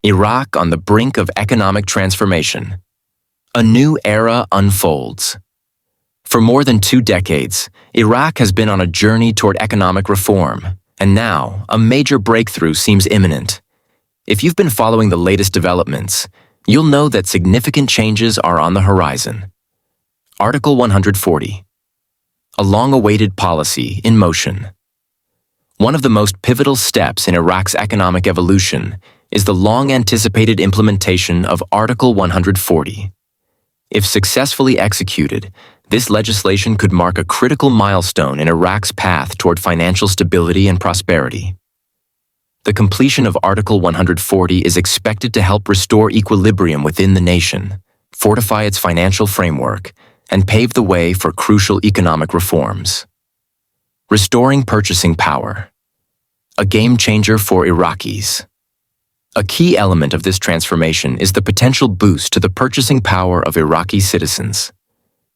Iraq on the brink of economic transformation. A new era unfolds. For more than 2 decades, Iraq has been on a journey toward economic reform, and now a major breakthrough seems imminent. If you've been following the latest developments, you'll know that significant changes are on the horizon. Article 140. A long-awaited policy in motion. One of the most pivotal steps in Iraq's economic evolution is the long-anticipated implementation of Article 140. If successfully executed, this legislation could mark a critical milestone in Iraq's path toward financial stability and prosperity. The completion of Article 140 is expected to help restore equilibrium within the nation, fortify its financial framework, and pave the way for crucial economic reforms. Restoring purchasing power. A game-changer for Iraqis. A key element of this transformation is the potential boost to the purchasing power of Iraqi citizens.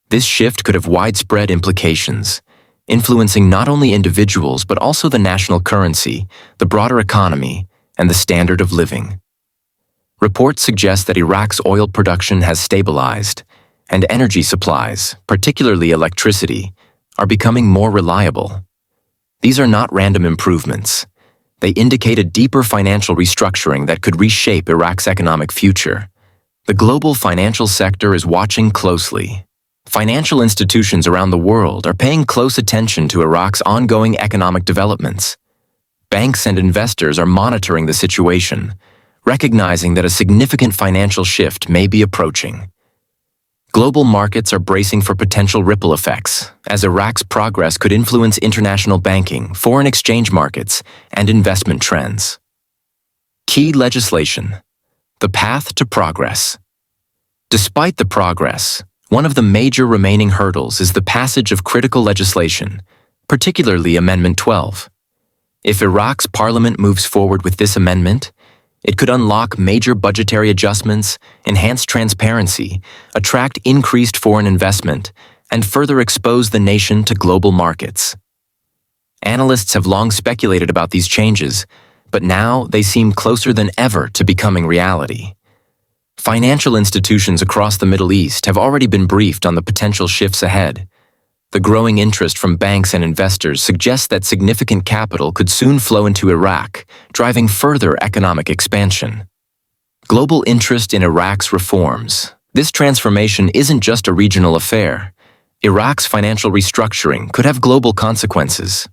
This shift could have widespread implications, influencing not only individuals but also the national currency, the broader economy, and the standard of living. Reports suggest that Iraq's oil production has stabilized, and energy supplies, particularly electricity, are becoming more reliable. These are not random improvements. They indicate a deeper financial restructuring that could reshape Iraq's economic future. The global financial sector is watching closely. Financial institutions around the world are paying close attention to Iraq's ongoing economic developments. Banks and investors are monitoring the situation, recognizing that a significant financial shift may be approaching. Global markets are bracing for potential ripple effects, as Iraq's progress could influence international banking, foreign exchange markets, and investment trends. Key legislation. The path to progress. Despite the progress, one of the major remaining hurdles is the passage of critical legislation, particularly Amendment 12. If Iraq's parliament moves forward with this amendment, it could unlock major budgetary adjustments, enhance transparency, attract increased foreign investment, and further expose the nation to global markets. Analysts have long speculated about these changes, but now they seem closer than ever to becoming reality. Financial institutions across the Middle East have already been briefed on the potential shifts ahead. The growing interest from banks and investors suggests that significant capital could soon flow into Iraq, driving further economic expansion. Global interest in Iraq's reforms. This transformation isn't just a regional affair. Iraq's financial restructuring could have global consequences.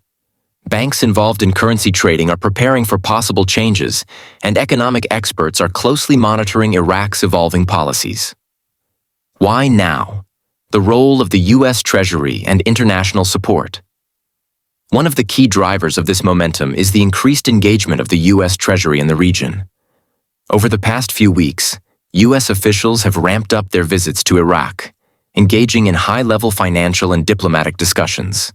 Banks involved in currency trading are preparing for possible changes, and economic experts are closely monitoring Iraq's evolving policies. Why now? The role of the U.S. Treasury and international support. One of the key drivers of this momentum is the increased engagement of the U.S. Treasury in the region. Over the past few weeks, U.S. officials have ramped up their visits to Iraq, engaging in high-level financial and diplomatic discussions.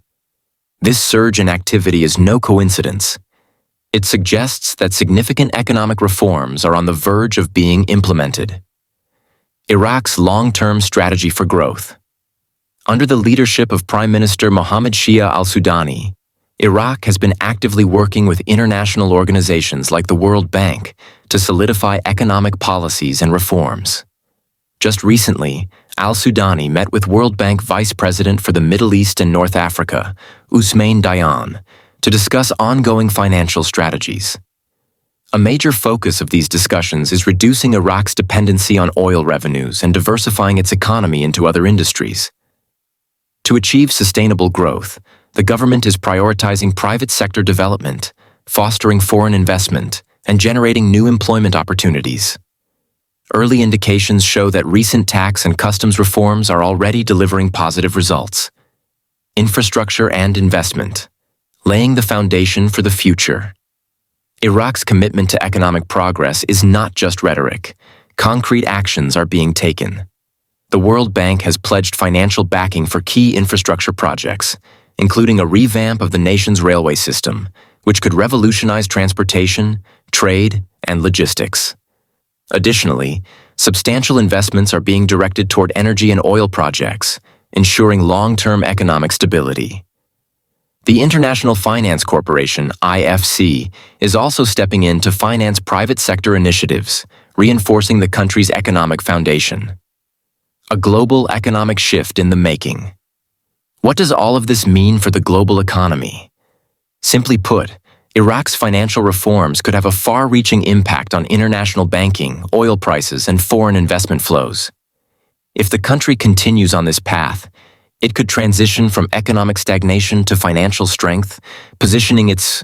This surge in activity is no coincidence. It suggests that significant economic reforms are on the verge of being implemented. Iraq's long-term strategy for growth. Under the leadership of Prime Minister Mohammed Shia al-Sudani, Iraq has been actively working with international organizations like the World Bank to solidify economic policies and reforms. Just recently, al-Sudani met with World Bank Vice President for the Middle East and North Africa, Ousmane Diane, to discuss ongoing financial strategies. A major focus of these discussions is reducing Iraq's dependency on oil revenues and diversifying its economy into other industries. To achieve sustainable growth, the government is prioritizing private sector development, fostering foreign investment, and generating new employment opportunities. Early indications show that recent tax and customs reforms are already delivering positive results. Infrastructure and investment, laying the foundation for the future. Iraq's commitment to economic progress is not just rhetoric. Concrete actions are being taken. The World Bank has pledged financial backing for key infrastructure projects, including a revamp of the nation's railway system, which could revolutionize transportation, trade, and logistics. Additionally, substantial investments are being directed toward energy and oil projects, ensuring long-term economic stability. The International Finance Corporation, IFC, is also stepping in to finance private sector initiatives, reinforcing the country's economic foundation. A global economic shift in the making. What does all of this mean for the global economy? Simply put, Iraq's financial reforms could have a far-reaching impact on international banking, oil prices, and foreign investment flows. If the country continues on this path, it could transition from economic stagnation to financial strength, positioning its